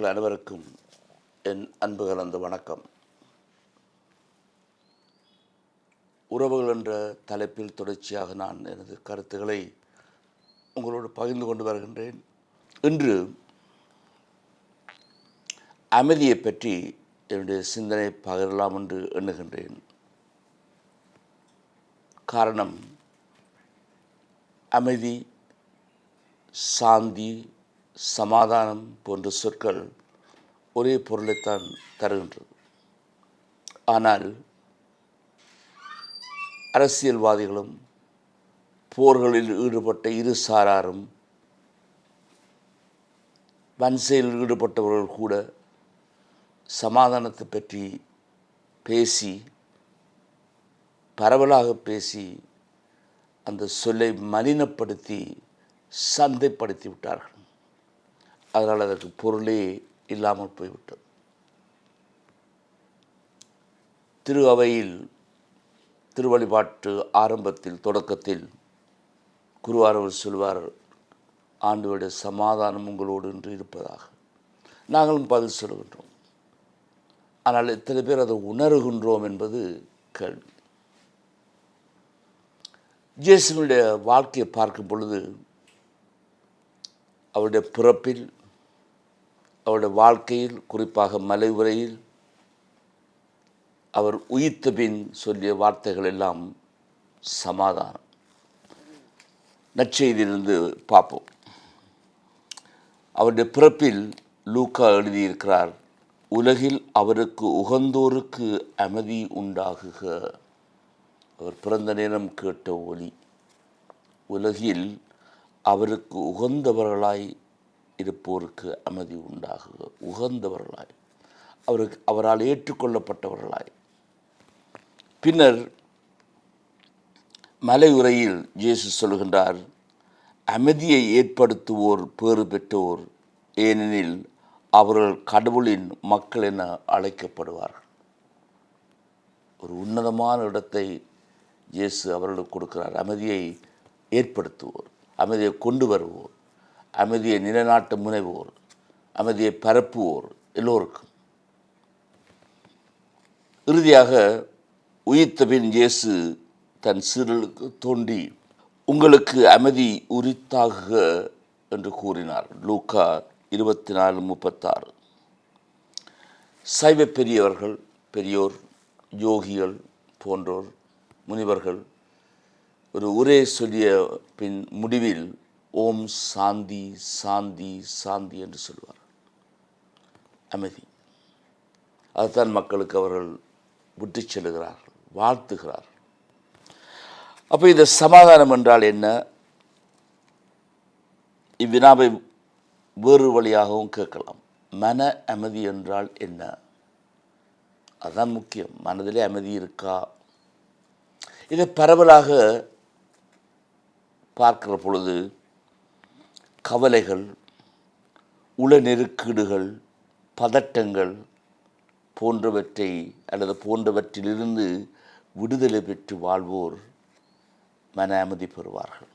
நேயர்கள் அனைவருக்கும் என் அன்பு கலந்த வணக்கம். உறவுகள் என்ற தலைப்பில் தொடர்ச்சியாக நான் எனது கருத்துக்களை உங்களோடு பகிர்ந்து கொண்டு வருகின்றேன். இன்று அமைதியை பற்றி என்னுடைய சிந்தனை பகிரலாம் என்று எண்ணுகின்றேன். காரணம், அமைதி, சாந்தி, சமாதானம் போன்ற சொற்கள் ஒரே பொருளைத்தான் தருகின்றது. ஆனால் அரசியல்வாதிகளும் போர்களில் ஈடுபட்ட இரு சாராரும் வன்செயலில் ஈடுபட்டவர்கள் கூட சமாதானத்தை பற்றி பேசி பரவலாக பேசி அந்த சொல்லை மலினப்படுத்தி சந்தைப்படுத்தி விட்டார்கள். அதனால் அதற்கு பொருளே இல்லாமல் போய்விட்டது. திரு அவையில் திருவழிபாட்டு ஆரம்பத்தில் தொடக்கத்தில் குருவானவர் சொல்வார், ஆண்டவருடைய சமாதானம் உங்களோடு என்று இருப்பதாக. நாங்களும் பதில் சொல்கின்றோம். ஆனால் எத்தனை பேர் அதை உணர்கின்றோம் என்பது கேள்வி. இயேசுவினுடைய வாழ்க்கையை பார்க்கும் பொழுது அவருடைய பிறப்பில், அவருடைய வாழ்க்கையில், குறிப்பாக மலை உரையில் அவர் உயிர்த்த பின் சொல்லிய வார்த்தைகள் எல்லாம் சமாதானம். நற்செய்தியிலிருந்து பார்ப்போம். அவருடைய பிறப்பில் லூக்கா எழுதியிருக்கிறார், உலகில் அவருக்கு உகந்தோருக்கு அமைதி உண்டாகுக. அவர் பிறந்த நேரம் கேட்ட ஒலி. உலகில் அவருக்கு உகந்தவர்களாய் இருப்போருக்கு அமைதி உண்டாகுக. உகந்தவர்களாய், அவரால் ஏற்றுக்கொள்ளப்பட்டவர்களாய். பின்னர் மலை உரையில் இயேசு சொல்கின்றார், அமைதியை ஏற்படுத்துவோர் பேறு பெற்றோர், ஏனெனில் அவர்கள் கடவுளின் மக்கள் என அழைக்கப்படுவார்கள். ஒரு உன்னதமான இடத்தை இயேசு அவர்களுக்கு கொடுக்கிறார். அமைதியை ஏற்படுத்துவோர், அமைதியை கொண்டு வருவோர், அமைதியை நிலைநாட்ட முனைவோர், அமைதியை பரப்புவோர் எல்லோருக்கும். இறுதியாக உயிர்த்த பின் இயேசு தன் சீடர்களுக்கு தோன்றி உங்களுக்கு அமைதி உரித்தாகுக என்று கூறினார். லூக்கா 24:36. சைவ பெரியவர்கள், பெரியோர், யோகிகள் போன்றோர், முனிவர்கள் ஒரு உரை சொல்லிய பின் முடிவில் ஓம் சாந்தி சாந்தி சாந்தி என்று சொல்வார். அமைதி. அதுதான் மக்களுக்கு அவர்கள் விட்டு செல்கிறார்கள், வாழ்த்துகிறார்கள். அப்போ இந்த சமாதானம் என்றால் என்ன? இவ்வினாவை வேறு வழியாகவும் கேட்கலாம். மன அமைதி என்றால் என்ன? அதுதான் முக்கியம். மனதிலே அமைதி இருக்கா? இதை பரவலாக பார்க்கிற பொழுது கவலைகள், உள நெருக்கீடுகள், பதட்டங்கள் போன்றவற்றை அல்லது போன்றவற்றிலிருந்து விடுதலை பெற்று வாழ்வோர் மன அமைதி பெறுவார்கள்.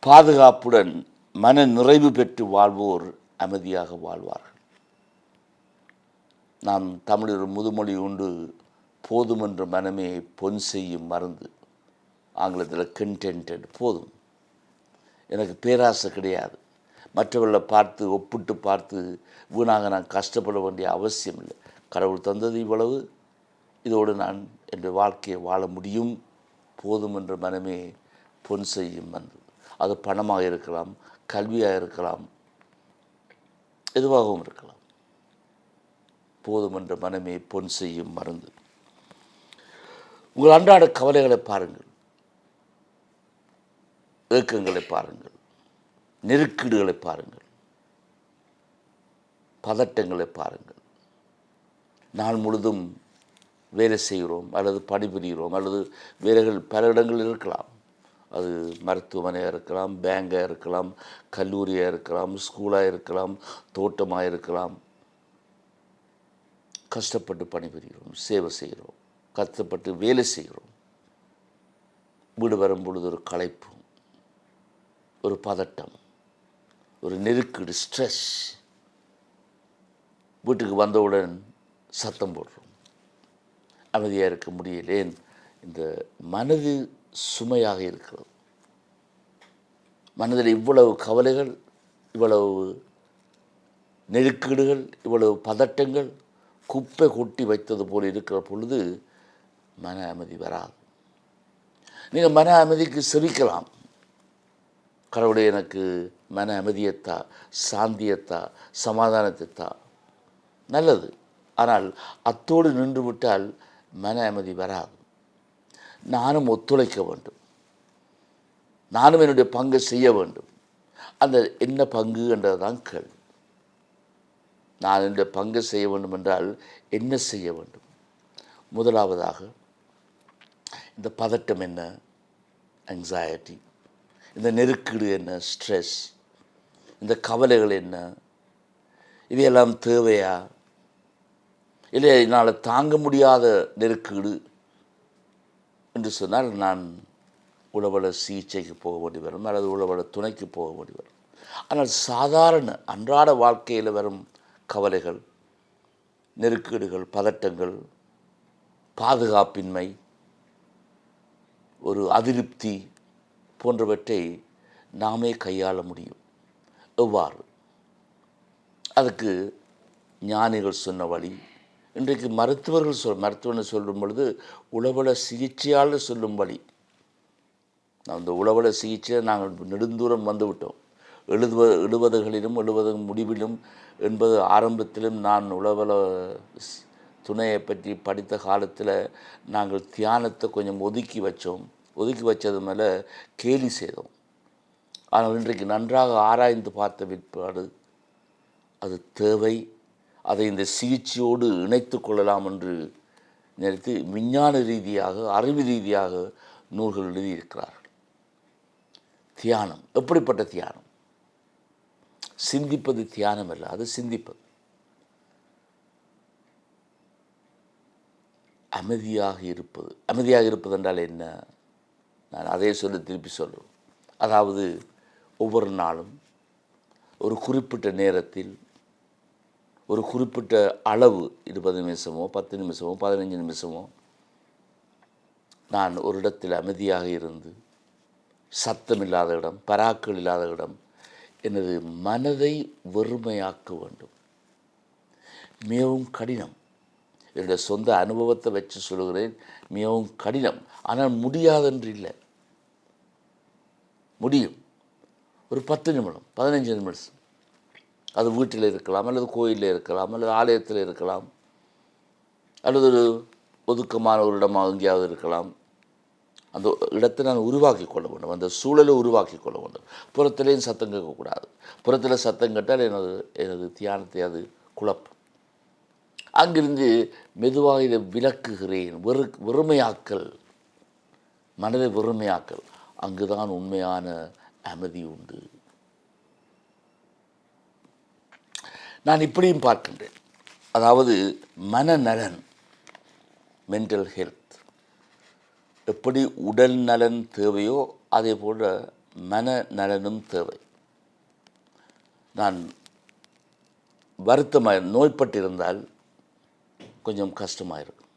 பாதுகாப்புடன் மன நிறைவு பெற்று வாழ்வோர் அமைதியாக வாழ்வார்கள். நாம் தமிழில் ஒரு முதுமொழி உண்டு, போதுமென்ற மனமே பொன் செய்யும் மருந்து. ஆங்கிலத்தில் கண்டென்டட். போதும், எனக்கு பேராசை கிடையாது. மற்றவர்களை பார்த்து ஒப்பிட்டு பார்த்து வீணாக நான் கஷ்டப்பட வேண்டிய அவசியம் இல்லை. கடவுள் தந்தது இவ்வளவு, இதோடு நான் என்னுடைய வாழ்க்கையை வாழ முடியும். போதும் என்ற மனமே பொன் செய்யும் மருந்து. அது பணமாக இருக்கலாம், கல்வியாக இருக்கலாம், எதுவாகவும் இருக்கலாம். போதும் என்ற மனமே பொன் செய்யும் மருந்து. உங்கள் அன்றாட கவலைகளை பாருங்கள், ஏக்கங்களை பாருங்கள், நெருக்கீடுகளை பாருங்கள், பதட்டங்களை பாருங்கள். நாள் முழுதும் வேலை செய்கிறோம் அல்லது பணிபுரிகிறோம் அல்லது வேலைகள் பல இடங்களில் இருக்கலாம். அது மருத்துவமனையாக இருக்கலாம், பேங்காக இருக்கலாம், கல்லூரியாக இருக்கலாம், ஸ்கூலாக இருக்கலாம், தோட்டமாக இருக்கலாம். கஷ்டப்பட்டு பணிபுரிகிறோம், சேவை செய்கிறோம், கஷ்டப்பட்டு வேலை செய்கிறோம். வீடு வரும் பொழுது ஒரு களைப்பு, ஒரு பதட்டம், ஒரு நெருக்கீடு, ஸ்ட்ரெஸ். வீட்டுக்கு வந்தவுடன் சத்தம் போடுறோம், அமைதியாக இருக்க முடியலேன். இந்த மனது சுமையாக இருக்கிறது. மனதில் இவ்வளவு கவலைகள், இவ்வளவு நெருக்கீடுகள், இவ்வளவு பதட்டங்கள் குப்பை கொட்டி வைத்தது போல் இருக்கிற பொழுது மன அமைதி வராது. நீங்கள் மன அமைதிக்கு செவிக்கலாம். கடவுளே எனக்கு மன அமைதியத்தா, சாந்தியத்தா, சமாதானத்தைத்தா, நல்லது. ஆனால் அத்தோடு நின்று விட்டால் மன அமைதி வராது. நானும் ஒத்துழைக்க வேண்டும், நானும் என்னுடைய பங்கை செய்ய வேண்டும். அந்த என்ன பங்கு என்றதுதான் கேள்வி. நான் என்னுடைய பங்கை செய்ய வேண்டும் என்றால் என்ன செய்ய வேண்டும்? முதலாவதாக இந்த பதட்டம் என்ன, ஆங்ஸைட்டி, இந்த நெருக்கீடு என்ன, ஸ்ட்ரெஸ், இந்த கவலைகள் என்ன, இவையெல்லாம் தேவையா? இல்லை என்னால் தாங்க முடியாத நெருக்கீடு என்று சொன்னால் நான் உளவள சிகிச்சைக்கு போக வேண்டி வரும், அல்லது உளவள துணைக்கு போக வேண்டி வரும். ஆனால் சாதாரண அன்றாட வாழ்க்கையில் வரும் கவலைகள், நெருக்கீடுகள், பதட்டங்கள், பாதுகாப்பின்மை, ஒரு அதிருப்தி போன்றவற்றை நாமே கையாள முடியும். எவ்வாறு? அதுக்கு ஞானிகள் சொன்ன வழி, இன்றைக்கு மருத்துவர்னு சொல்லும் பொழுது உளவள சிகிச்சையாளர் சொல்லும் வழி. அந்த உளவள சிகிச்சையை நாங்கள் நெடுந்தூரம் வந்துவிட்டோம். எழுபதுகளிலும் முடிவிலும் என்பது ஆரம்பத்திலும் நான் உளவள துணையை பற்றி படித்த காலத்தில் நாங்கள் தியானத்தை கொஞ்சம் ஒதுக்கி வச்சது மேலே கேலி செய்தோம். ஆனால் இன்றைக்கு நன்றாக ஆராய்ந்து பார்த்த பிற்பாடு அது தேவை, அதை இந்த சிகிச்சையோடு இணைத்து கொள்ளலாம் என்று நினைத்து விஞ்ஞான ரீதியாக, அறிவு ரீதியாக நூல்கள் எழுதியிருக்கிறார்கள். தியானம் எப்படிப்பட்ட தியானம்? சிந்திப்பது தியானம் அல்ல, அது சிந்திப்பது. அமைதியாக இருப்பது என்றால் என்ன? நான் அதே திருப்பி சொல்கிறேன். அதாவது ஒவ்வொரு நாளும் ஒரு குறிப்பிட்ட நேரத்தில் ஒரு குறிப்பிட்ட அளவு 20 நிமிஷமோ 10 நிமிஷமோ 15 நிமிஷமோ நான் ஒரு இடத்தில் அமைதியாக இருந்து, சத்தம் இல்லாத இடம், பராக்கள் இல்லாத இடம், எனது மனதை வெறுமையாக்க வேண்டும். மிகவும் கடினம். என்னுடைய சொந்த அனுபவத்தை வச்சு சொல்கிறேன், மிகவும் கடினம். ஆனால் முடியாதென்று இல்லை, முடியும். ஒரு 10 நிமிடம் 15 நிமிடம், அது வீட்டில் இருக்கலாம், அல்லது கோயிலில் இருக்கலாம், அல்லது ஆலயத்தில் இருக்கலாம், அல்லது ஒரு ஒதுக்கமான ஒரு இடமாக எங்கேயாவது இருக்கலாம். அந்த இடத்தை நான் உருவாக்கி கொள்ள வேண்டும், அந்த சூழலை உருவாக்கி கொள்ள வேண்டும். புறத்திலேயும் சத்தம் கேட்கக்கூடாது. புறத்தில் சத்தம் கேட்டால் எனது தியானத்தை அது குழப்பம். அங்கிருந்து மெதுவாக இதை விளக்குகிறேன். வெறுமையாக்கல், மனதை வெறுமையாக்கல். அங்குதான் உண்மையான அமைதி உண்டு. நான் இப்படியும் பார்க்கின்றேன். அதாவது மனநலன், மென்டல் ஹெல்த், எப்படி உடல் நலன் தேவையோ அதே போல மனநலனும் தேவை. நான் வருத்தமாக நோய்பட்டிருந்தால் கொஞ்சம் கஷ்டமாக இருக்கும்.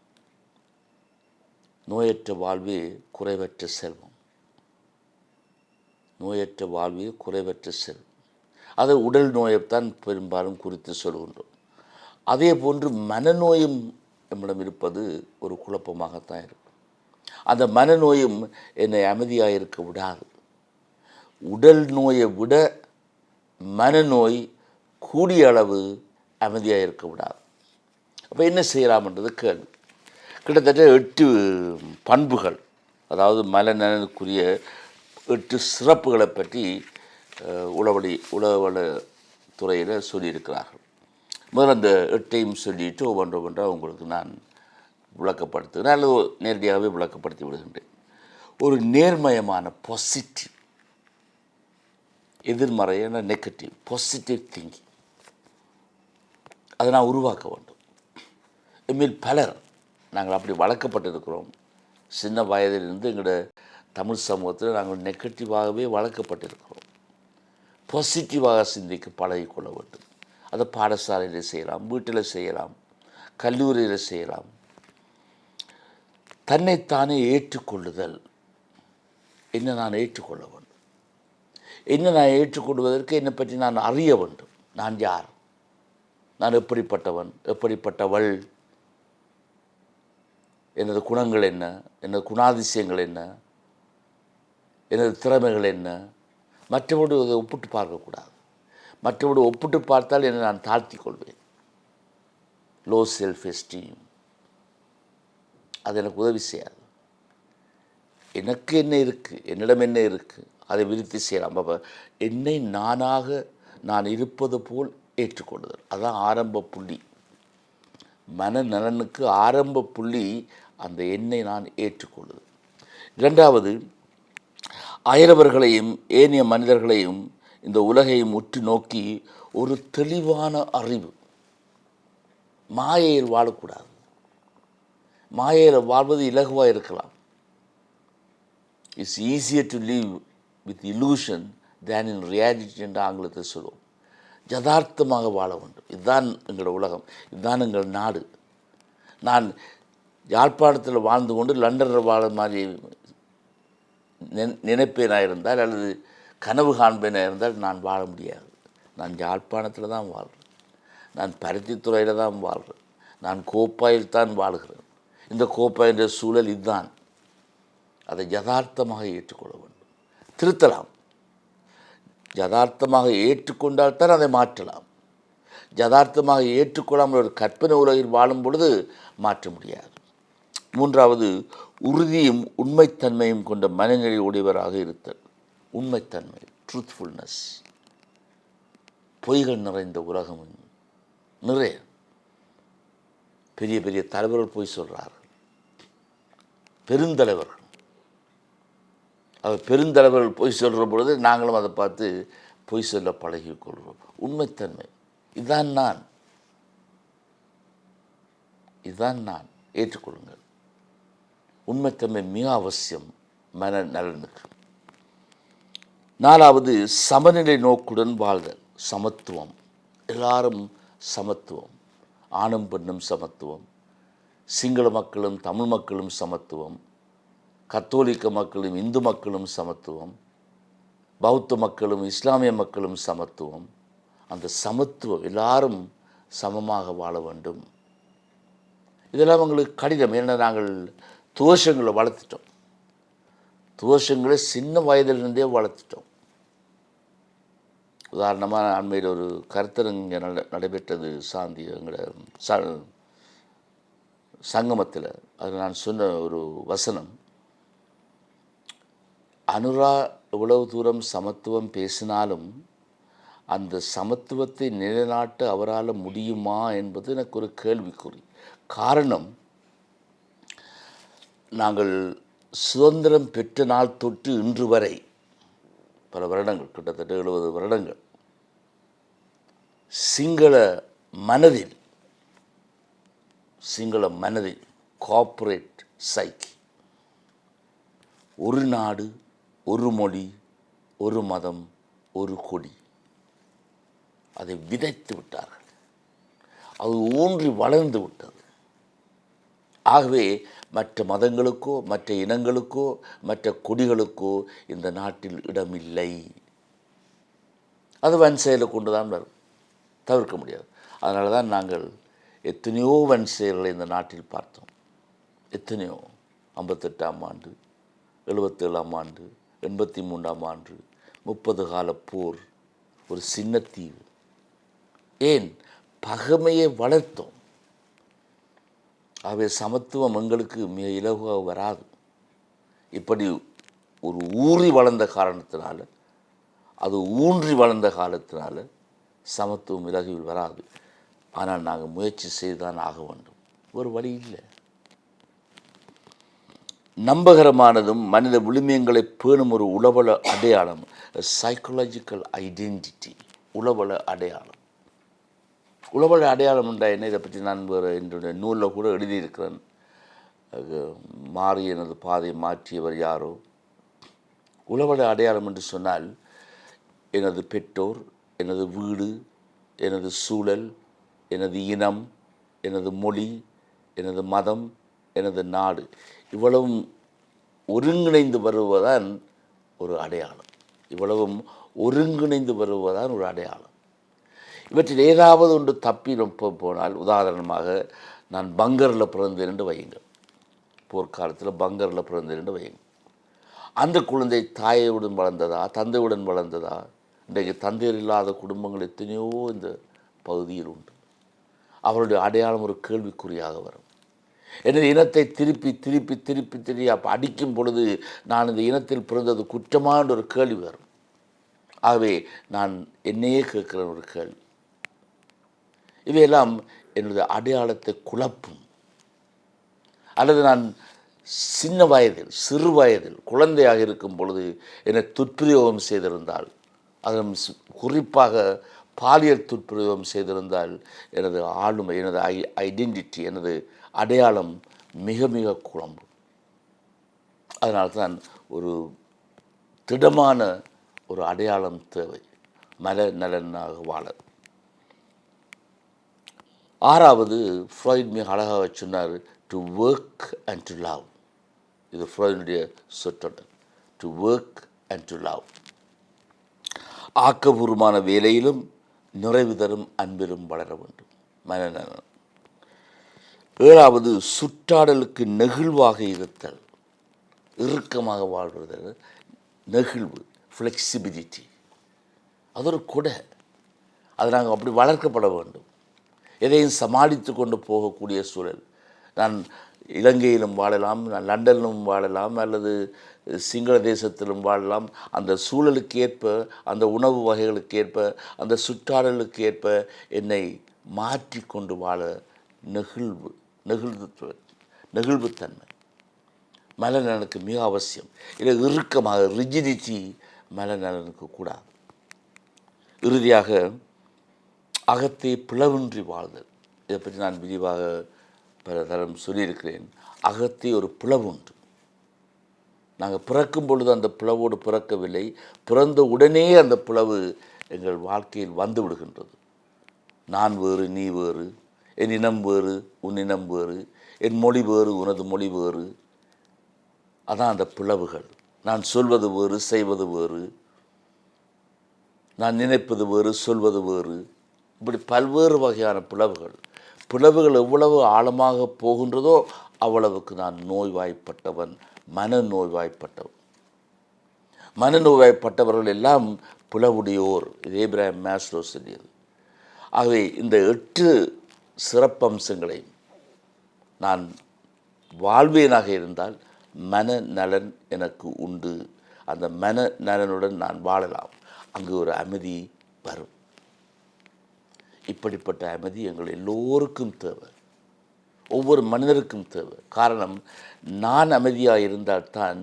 நோயற்ற வாழ்வே குறைவற்ற செல்வம். நோயற்ற வாழ்வே குறைவற்ற செல்வம். அது உடல் நோயைத்தான் பெரும்பாலும் குறித்து சொல்கின்றோம். அதே போன்று மனநோயும் நம்மிடம் இருப்பது ஒரு குழப்பமாகத்தான் இருக்கும். அந்த மனநோயும் என்னை அமைதியாக இருக்க விடாது. உடல் நோயை விட மனநோய் கூடிய அளவு அமைதியாக இருக்க விடாது. அப்போ என்ன செய்யலாம்ன்றது கேள்வி. கிட்டத்தட்ட 8 பண்புகள், அதாவது மனநலனுக்குரிய 8 சிறப்புகளை பற்றி உளவள துறையில் சொல்லியிருக்கிறார்கள். முதல்ல அந்த 8ஐயும் சொல்லிட்டு ஒவ்வொன்றாக உங்களுக்கு நான் விளக்கப்படுத்துகிறேன், அல்லது நேரடியாகவே விளக்கப்படுத்தி விடுகின்றேன். ஒரு நேர்மயமான பாசிட்டிவ், எதிர்மறையான நெகட்டிவ், பாசிட்டிவ் திங்கிங், அதை நான் உருவாக்க வேண்டும். இனிமேல் பலர் நாங்கள் அப்படி வளர்க்கப்பட்டிருக்கிறோம். சின்ன வயதிலிருந்து எங்களோட தமிழ் சமூகத்தில் நாங்கள் நெகட்டிவாகவே வளர்க்கப்பட்டிருக்கிறோம். பாசிட்டிவாக சிந்திக்க பழகிக்கொள்ள வேண்டும். அதை பாடசாலையில் செய்யலாம், வீட்டில் செய்யலாம், கல்லூரியில் செய்யலாம். தன்னைத்தானே ஏற்றுக்கொள்ளுதல். என்னை நான் ஏற்றுக்கொள்ள வேண்டும். என்னை நான் ஏற்றுக்கொள்வதற்கு என்னை பற்றி நான் அறிய வேண்டும். நான் யார், நான் எப்படிப்பட்டவன், எப்படிப்பட்டவள், எனது குணங்கள் என்ன, எனது குணாதிசயங்கள் என்ன, எனது திறமைகள் என்ன. மற்றவோடு அதை ஒப்பிட்டு பார்க்கக்கூடாது. மற்றவோடு ஒப்பிட்டு பார்த்தால் என்னை நான் தாழ்த்தி கொள்வேன். Low self esteem. அது எனக்கு உதவி செய்யாது. எனக்கு என்ன இருக்குது, என்னிடம் என்ன இருக்குது, அதை விருத்தி செய்யலாம். அப்போ என்னை நானாக நான் இருப்பது போல் ஏற்றுக்கொள்ளுதல். அதுதான் ஆரம்ப புள்ளி. மனநலனுக்கு ஆரம்ப புள்ளி அந்த எண்ணை நான் ஏற்றுக்கொள்ளுதல். இரண்டாவது, அயலவர்களையும் ஏனைய மனிதர்களையும் இந்த உலகையும் உற்று நோக்கி ஒரு தெளிவான அறிவு. மாயையில் வாழக்கூடாது. மாயையில் வாழ்வது இலகுவாக இருக்கலாம். It's easier to leave with illusion than in reality என்று ஆங்கிலத்தை சொல்லுவோம். யதார்த்தமாக வாழ வேண்டும். இதுதான் எங்களோட உலகம், இதுதான் எங்கள் நாடு. நான் யாழ்ப்பாணத்தில் வாழ்ந்து கொண்டு லண்டனில் வாழ மாதிரி நினைப்பேனாக இருந்தால் அல்லது கனவு காண்பேனாக இருந்தால் நான் வாழ முடியாது. நான் யாழ்ப்பாணத்தில் தான் வாழ்கிறேன். நான் பருத்தித்துறையில் தான் வாழ்கிறேன். நான் கோப்பாயில் தான் வாழ்கிறேன். இந்த கோப்பாயின்ற சூழல் இதுதான். அதை யதார்த்தமாக ஏற்றுக்கொள்ள வேண்டும். திருத்தலாம். யதார்த்தமாக ஏற்றுக்கொண்டால் தான் அதை மாற்றலாம். யதார்த்தமாக ஏற்றுக்கொள்ளாமல் ஒரு கற்பனை உலகில் வாழும் பொழுது மாற்ற முடியாது. மூன்றாவது, உறுதியும் உண்மைத்தன்மையும் கொண்ட மனநிலை உடையவராக இருத்தல். உண்மைத்தன்மை, ட்ரூத்ஃபுல்னஸ். பொய்கள் நிறைந்த உலகம் நிறைய. பெரிய பெரிய தலைவர்கள் பொய் சொல்கிறார்கள். பெருந்தலைவர்கள். அவர் பெருந்தலைவர்கள் பொய் சொல்கிற பொழுது நாங்களும் அதை பார்த்து பொய் சொல்ல பழகிக்கொள்கிறோம். உண்மைத்தன்மை, இதுதான் நான், இதுதான் நான். ஏற்றுக்கொள்ளுங்கள். உண்மைத்தன்மை மிக அவசியம் மன நலனுக்கு. நாலாவது, சமநிலை நோக்குடன் வாழ்தல். சமத்துவம். எல்லாரும் சமத்துவம். ஆணும் பெண்ணும் சமத்துவம். சிங்கள மக்களும் தமிழ் மக்களும் சமத்துவம். கத்தோலிக்க மக்களும் இந்து மக்களும் சமத்துவம். பௌத்த மக்களும் இஸ்லாமிய மக்களும் சமத்துவம். அந்த சமத்துவம், எல்லாரும் சமமாக வாழ வேண்டும். இதெல்லாம் எங்களுக்கு கடினம். ஏன்னா நாங்கள் தோஷங்களை வளர்த்துட்டோம். தோஷங்களை சின்ன வயதிலிருந்தே வளர்த்துட்டோம். உதாரணமாக அண்மையில் ஒரு கருத்தரங்கு நடைபெற்றது சாந்தி எங்களோட சங்கமத்தில். அது நான் சொன்ன ஒரு வசனம், அனுரா எவ்வளவு தூரம் சமத்துவம் பேசினாலும் அந்த சமத்துவத்தை நிலைநாட்ட அவரால் முடியுமா என்பது எனக்கு ஒரு கேள்விக்குறி. காரணம், நாங்கள் சுதந்திரம் பெற்ற நாள் தொட்டு இன்று வரை பல வருடங்கள், கிட்டத்தட்ட 70 வருடங்கள், சிங்கள மனதில் கார்ப்பரேட் சைக்கி, ஒரு நாடு, ஒரு மொழி, ஒரு மதம், ஒரு கொடி, அதை விதைத்து விட்டார்கள். அது ஊன்றி வளர்ந்து விட்டது. ஆகவே மற்ற மதங்களுக்கோ மற்ற இனங்களுக்கோ மற்ற கொடிகளுக்கோ இந்த நாட்டில் இடமில்லை. அது வன் செயலை கொண்டு தான் வரும், தவிர்க்க முடியாது. அதனால தான் நாங்கள் எத்தனையோ வன் செயல்களை இந்த நாட்டில் பார்த்தோம். எத்தனையோ 58ஆம் ஆண்டு, 77ஆம் ஆண்டு, 83ஆம் ஆண்டு, 30 கால போர், ஒரு சின்ன தீவு. ஏன்? பகைமையை வளர்த்தோம். ஆகவே சமத்துவம் எங்களுக்கு மிக இலகுவாக வராது. இப்படி ஒரு ஊறி வளர்ந்த காரணத்தினால, அது ஊன்றி வளர்ந்த காலத்தினால சமத்துவம் இலகுவில் வராது. ஆனால் நாங்கள் முயற்சி செய்துதான் ஆக வேண்டும். ஒரு வழி இல்லை. நம்பகரமானதும் மனித விழுமியங்களை பேணும் ஒரு உளவள அடையாளம், சைக்கலாஜிக்கல் ஐடென்டிட்டி, உளவள அடையாளம். உளவள அடையாளம் என்ற என்ன, இதை பற்றி நான் வேறு என்னுடைய நூலில் கூட எழுதியிருக்கிறேன். மாறி எனது பாதை மாற்றியவர் யாரோ. உளவள அடையாளம் என்று சொன்னால், எனது பெற்றோர், எனது வீடு, எனது சூழல், எனது இனம், எனது மொழி, எனது மதம், எனது நாடு இவ்வளவும் ஒருங்கிணைந்து வருவதுதான் ஒரு அடையாளம். இவ்வளவும் ஒருங்கிணைந்து வருவதுதான் ஒரு அடையாளம். இவற்றில் ஏதாவது ஒன்று தப்பி போனால், உதாரணமாக நான் பங்கரில் பிறந்தேன் என்று வையுங்கள், போர்க்காலத்தில் பங்கரில் பிறந்தேன் என்று வையுங்கள். அந்த குழந்தை தாயையுடன் வளர்ந்ததா, தந்தையுடன் வளர்ந்ததா? இன்றைக்கு தந்தையர் இல்லாத குடும்பங்கள் எத்தனையோ இந்த பகுதியில் உண்டு. அவருடைய அடையாளம் ஒரு கேள்விக்குறியாக வரும். எனது இனத்தை திருப்பி திருப்பி திருப்பி திருப்பி அப்போ அடிக்கும் பொழுது நான் இந்த இனத்தில் பிறந்தது குற்றமான ஒரு கேள்வி வரும். ஆகவே நான் என்னையே கேட்கிற ஒரு கேள்வி. இவையெல்லாம் என்னுடைய அடையாளத்தை குழப்பும். அல்லது நான் சின்ன வயதில், சிறு வயதில், குழந்தையாக இருக்கும் பொழுது என்னை துஷ்பிரயோகம் செய்திருந்தால், அதன் குறிப்பாக பாலியல் துஷ்பிரயோகம் செய்திருந்தால், எனது ஆளுமை, எனது ஐடென்டிட்டி, எனது அடையாளம் மிக மிக குழம்பும். அதனால்தான் ஒரு திடமான ஒரு அடையாளம் தேவை, மனநலனாக வாழ. ஆறாவது, ஃப்ராய்ட் மிக அழகாக சொன்னார், to work and to love. இது ஃப்ராய்டுடைய சொற்றொடர், to work and to love. ஆக்கபூர்வமான வேலையிலும் நிறைவு தரும் அன்பிலும் வளர வேண்டும், மனநலன். ஏழாவது, சுற்றாடலுக்கு நெகிழ்வாக இருத்தல், இறுக்கமாக வாழ்வது, நெகிழ்வு, ஃப்ளெக்சிபிலிட்டி. அது ஒரு கொடை, அது நாங்கள் அப்படி வளர்க்கப்பட வேண்டும். எதையும் சமாளித்து கொண்டு போகக்கூடிய சூழல். நான் இலங்கையிலும் வாழலாம், நான் லண்டனிலும் வாழலாம், அல்லது சிங்கள தேசத்திலும் வாழலாம். அந்த சூழலுக்கு ஏற்ப, அந்த உணவு வகைகளுக்கு ஏற்ப, அந்த சுற்றாடலுக்கு ஏற்ப என்னை மாற்றி கொண்டு வாழ நெகிழ்வுத்தன்மை மனநலனுக்கு மிக அவசியம். இல்லை இறுக்கமாக, ரிஜிடிட்டி மனநலனுக்கு கூடாது. இறுதியாக, அகத்தை பிளவின்றி வாழ்தல். இதை பற்றி நான் விரிவாக பல தரம் சொல்லியிருக்கிறேன். அகத்தை ஒரு பிளவுண்டு. நாங்கள் பிறக்கும் பொழுது அந்த பிளவோடு பிறக்கவில்லை, பிறந்த உடனே அந்த பிளவு எங்கள் வாழ்க்கையில் வந்து விடுகின்றது. நான் வேறு, நீ வேறு, என் இனம் வேறு, உன் இனம் வேறு, என் மொழி வேறு, உனது மொழி வேறு. அதான் அந்த பிளவுகள். நான் சொல்வது வேறு, செய்வது வேறு, நான் நினைப்பது வேறு, சொல்வது வேறு. இப்படி பல்வேறு வகையான பிளவுகள் எவ்வளவு ஆழமாக போகின்றதோ அவ்வளவுக்கு நான் நோய்வாய்ப்பட்டவன், மனநோய்வாய்ப்பட்டவன். மனநோய்வாய்ப்பட்டவர்கள் எல்லாம் பிளவுடையோர். இது ஏப்ரஹாம் மாஸ்லோ சொல்லியது. ஆகவே இந்த 8 சிறப்பம்சங்களை நான் வாழ்வேனாக இருந்தால் மனநலன் எனக்கு உண்டு. அந்த மனநலனுடன் நான் வாழலாம். அங்கு ஒரு அமைதி வரும். இப்படிப்பட்ட அமைதி எங்கள் எல்லோருக்கும் தேவை, ஒவ்வொரு மனிதருக்கும் தேவை. காரணம், நான் அமைதியாக இருந்தால்தான்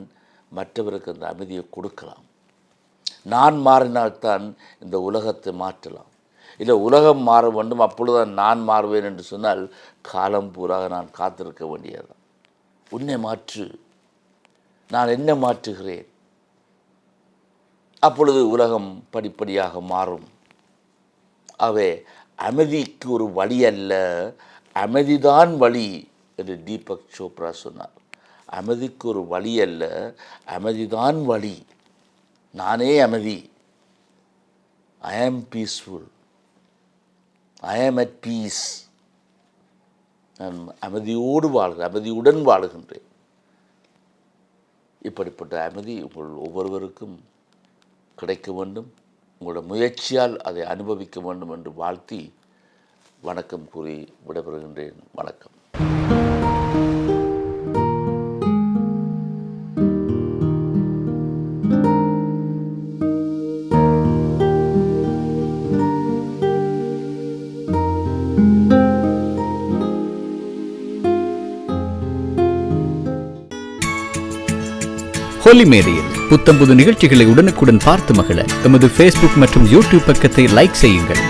மற்றவருக்கு அந்த அமைதியை கொடுக்கலாம். நான் மாறினால்தான் இந்த உலகத்தை மாற்றலாம். இல்லை உலகம் மாற வேண்டும், அப்பொழுதுதான் நான் மாறுவேன் என்று சொன்னால் காலம் பூராக நான் காத்திருக்க வேண்டியதுதான். உன்னை மாற்று, நான் என்ன மாற்றுகிறேன், அப்பொழுது உலகம் படிப்படியாக மாறும். ஆகவே அமைதிக்கு ஒரு வழி அல்ல, அமைதிதான் வழி என்று தீபக் சோப்ரா சொன்னார். அமைதிக்கு ஒரு வழி அல்ல, அமைதிதான் வழி. நானே அமைதி. ஐ ஆம் பீஸ்ஃபுல், ஐ ஆம் அட் பீஸ். நான் அமைதியோடு வாழ்கிறேன், அமைதியுடன் வாழுகின்றேன். இப்படிப்பட்ட அமைதி உங்கள் ஒவ்வொருவருக்கும் கிடைக்க வேண்டும். உங்களோட முயற்சியால் அதை அனுபவிக்க வேண்டும் என்று வாழ்த்தி வணக்கம் கூறி விடைபெறுகின்றேன். வணக்கம். ஹோலி மேரியில் புத்தம்புது நிகழ்ச்சிகளை உடனுக்குடன் பார்த்து மகிழ எமது Facebook மற்றும் YouTube பக்கத்தை லைக் செய்யுங்கள்.